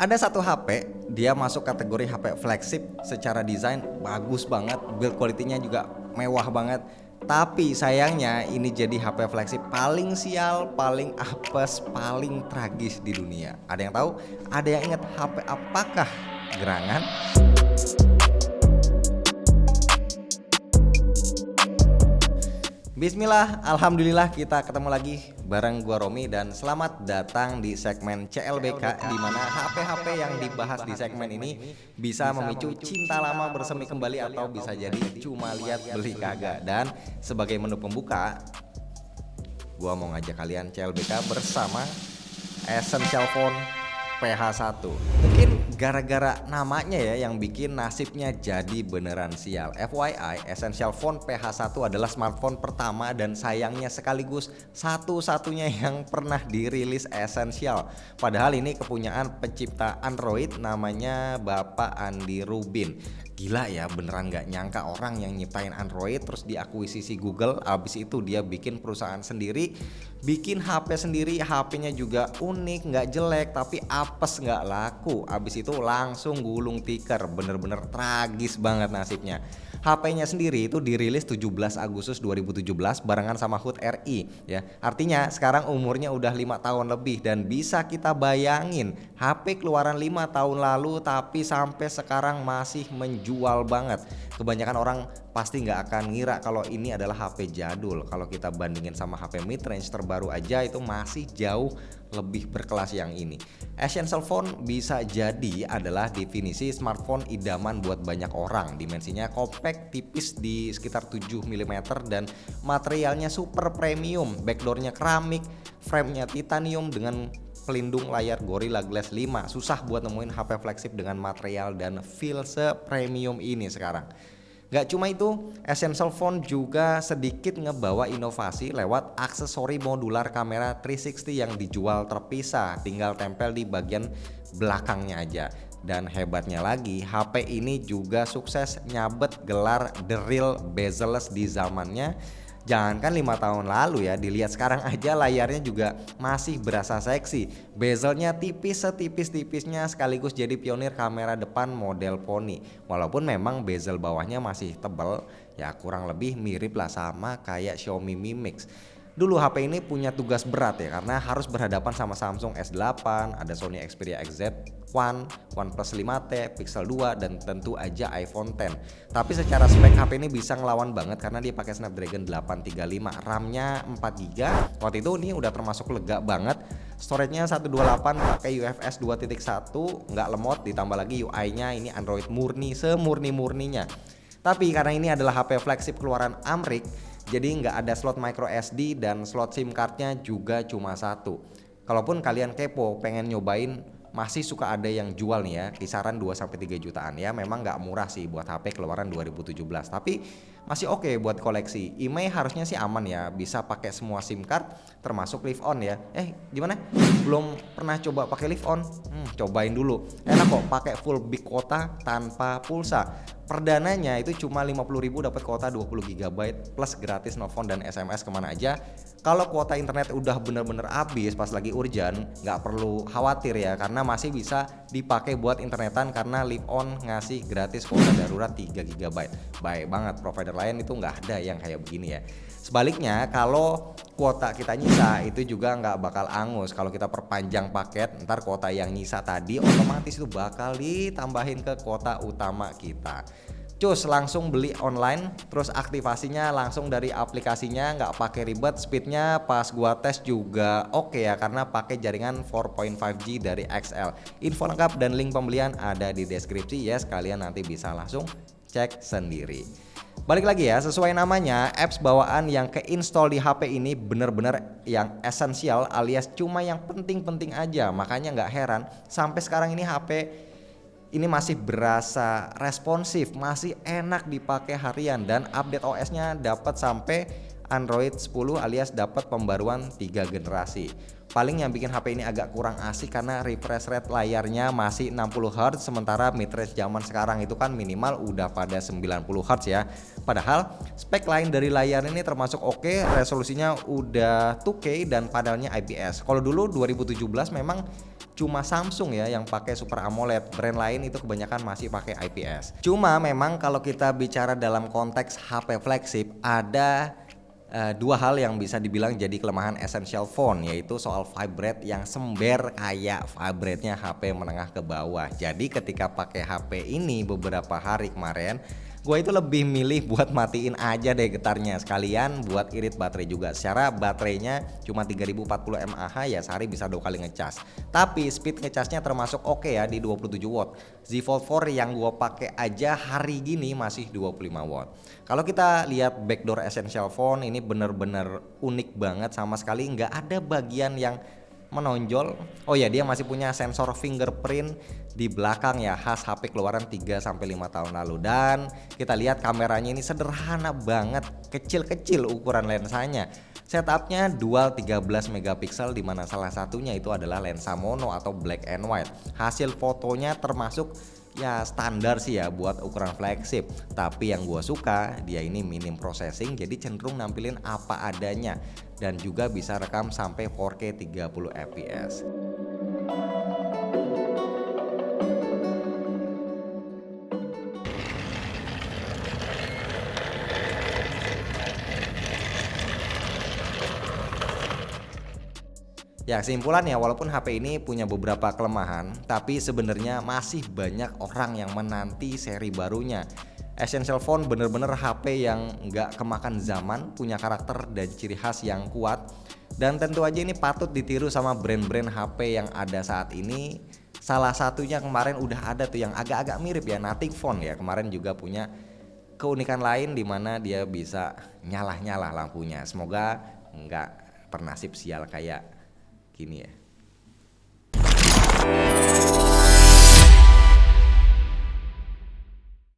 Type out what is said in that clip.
Ada satu HP, dia masuk kategori HP flagship, secara desain bagus banget, build quality-nya juga mewah banget. Tapi sayangnya ini jadi HP flagship paling sial, paling apes, paling tragis di dunia. Ada yang tahu? Ada yang ingat HP apakah? Gerangan? Bismillah, alhamdulillah kita ketemu lagi bareng gua Romi dan selamat datang di segmen CLBK di mana HP-HP yang dibahas di segmen ini bisa memicu cinta lama bersemi kembali atau bisa jadi cuma lihat beli kagak. Dan sebagai menu pembuka, gua mau ngajak kalian CLBK bersama Essential Phone PH1. Mungkin gara-gara namanya ya yang bikin nasibnya jadi beneran sial. FYI, Essential Phone PH1 adalah smartphone pertama dan sayangnya sekaligus satu-satunya yang pernah dirilis Essential. Padahal ini kepunyaan pencipta Android namanya Bapak Andy Rubin. Gila ya, beneran gak nyangka orang yang nyiptain Android terus diakuisisi Google, abis itu dia bikin perusahaan sendiri, bikin HP sendiri, HP-nya juga unik, gak jelek tapi apes, gak laku. Abis itu langsung gulung tikar, bener-bener tragis banget nasibnya. HP-nya sendiri itu dirilis 17 Agustus 2017 barengan sama HUD RI ya. Artinya sekarang umurnya udah 5 tahun lebih dan bisa kita bayangin HP keluaran 5 tahun lalu tapi sampai sekarang masih menjual banget. Kebanyakan orang pasti nggak akan ngira kalau ini adalah HP jadul. Kalau kita bandingin sama HP mid range terbaru aja itu masih jauh lebih berkelas yang ini. Essential Phone bisa jadi adalah definisi smartphone idaman buat banyak orang. Dimensinya compact, tipis di sekitar 7 mm dan materialnya super premium. Backdoornya keramik, framenya titanium dengan pelindung layar Gorilla Glass 5. Susah buat nemuin HP flagship dengan material dan feel se-premium ini sekarang. Gak cuma itu, Essential Phone juga sedikit ngebawa inovasi lewat aksesori modular kamera 360 yang dijual terpisah, tinggal tempel di bagian belakangnya aja. Dan hebatnya lagi, HP ini juga sukses nyabet gelar The Real Bezel-less di zamannya. Jangankan 5 tahun lalu ya, dilihat sekarang aja layarnya juga masih berasa seksi. Bezelnya tipis setipis-tipisnya sekaligus jadi pionir kamera depan model Pony. Walaupun memang bezel bawahnya masih tebal, ya kurang lebih mirip lah sama kayak Xiaomi Mi Mix. Dulu HP ini punya tugas berat ya karena harus berhadapan sama Samsung S8, ada Sony Xperia XZ1, OnePlus 5T, Pixel 2 dan tentu aja iPhone X. Tapi secara spek HP ini bisa ngelawan banget karena dia pakai Snapdragon 835, RAM-nya 4GB. Waktu itu ini udah termasuk lega banget. Storage-nya 128 pakai UFS 2.1, nggak lemot, ditambah lagi UI-nya ini Android murni, semurni-murninya. Tapi karena ini adalah HP flagship keluaran Amrik, jadi nggak ada slot micro SD dan slot SIM cardnya juga cuma satu. Kalaupun kalian kepo pengen nyobain, masih suka ada yang jual nih ya, kisaran 2-3 jutaan ya. Memang nggak murah sih buat HP keluaran 2017, tapi masih oke buat koleksi. IMEI harusnya sih aman ya, bisa pakai semua SIM card termasuk live on ya. Gimana? Belum pernah coba pakai live on? Cobain dulu. Enak kok pakai full big quota tanpa pulsa. Perdananya itu cuma 50.000 dapat kuota 20GB plus gratis nelfon dan SMS kemana aja. Kalau kuota internet udah bener-bener habis pas lagi urgent, nggak perlu khawatir ya karena masih bisa dipakai buat internetan karena Live On ngasih gratis kuota darurat 3GB. Baik banget, provider lain itu nggak ada yang kayak begini ya. Sebaliknya kalau kuota kita nyisa itu juga nggak bakal angus. Kalau kita perpanjang paket, ntar kuota yang nyisa tadi otomatis itu bakal ditambahin ke kuota utama kita. Cus, langsung beli online, terus aktivasinya langsung dari aplikasinya, nggak pakai ribet. Speednya pas gua tes juga oke ya karena pakai jaringan 4.5G dari XL. Info lengkap dan link pembelian ada di deskripsi ya, sekalian nanti bisa langsung cek sendiri. Balik lagi ya, sesuai namanya, apps bawaan yang keinstall di HP ini bener-bener yang esensial alias cuma yang penting-penting aja. Makanya nggak heran sampai sekarang ini HP ini masih berasa responsif, masih enak dipakai harian dan update OS-nya dapat sampai Android 10 alias dapat pembaruan 3 generasi. Paling yang bikin HP ini agak kurang asik karena refresh rate layarnya masih 60Hz, sementara mid-range zaman sekarang itu kan minimal udah pada 90Hz ya. Padahal spek lain dari layar ini termasuk oke, resolusinya udah 2K dan panelnya IPS. Kalau dulu 2017 memang cuma Samsung ya yang pakai Super AMOLED, brand lain itu kebanyakan masih pakai IPS. Cuma memang kalau kita bicara dalam konteks HP flagship, ada dua hal yang bisa dibilang jadi kelemahan essential phone, yaitu soal vibrate yang sember kayak vibrate-nya HP menengah ke bawah. Jadi ketika pakai HP ini beberapa hari kemarin, gue itu lebih milih buat matiin aja deh getarnya, sekalian buat irit baterai juga. Secara baterainya cuma 3040 mAh ya, sehari bisa 2 kali ngecas. Tapi speed ngecasnya termasuk oke ya di 27 watt. Z Fold 4 yang gue pakai aja hari gini masih 25 watt. Kalau kita lihat backdoor essential phone ini bener-bener unik banget, sama sekali nggak ada bagian yang menonjol. Oh ya, dia masih punya sensor fingerprint di belakang ya, khas HP keluaran 3-5 tahun lalu. Dan kita lihat kameranya ini sederhana banget, kecil-kecil ukuran lensanya. Setupnya dual 13 megapiksel, dimana salah satunya itu adalah lensa mono atau black and white. Hasil fotonya termasuk ya standar sih ya buat ukuran flagship. Tapi yang gue suka, dia ini minim processing, jadi cenderung nampilin apa adanya, dan juga bisa rekam sampai 4K 30 fps. Ya, kesimpulannya walaupun HP ini punya beberapa kelemahan, tapi sebenarnya masih banyak orang yang menanti seri barunya. Essential Phone bener-bener HP yang nggak kemakan zaman, punya karakter dan ciri khas yang kuat. Dan tentu aja ini patut ditiru sama brand-brand HP yang ada saat ini. Salah satunya kemarin udah ada tuh yang agak-agak mirip ya, Nothing Phone ya. Kemarin juga punya keunikan lain di mana dia bisa nyala-nyala lampunya. Semoga nggak bernasib sial kayak gini ya.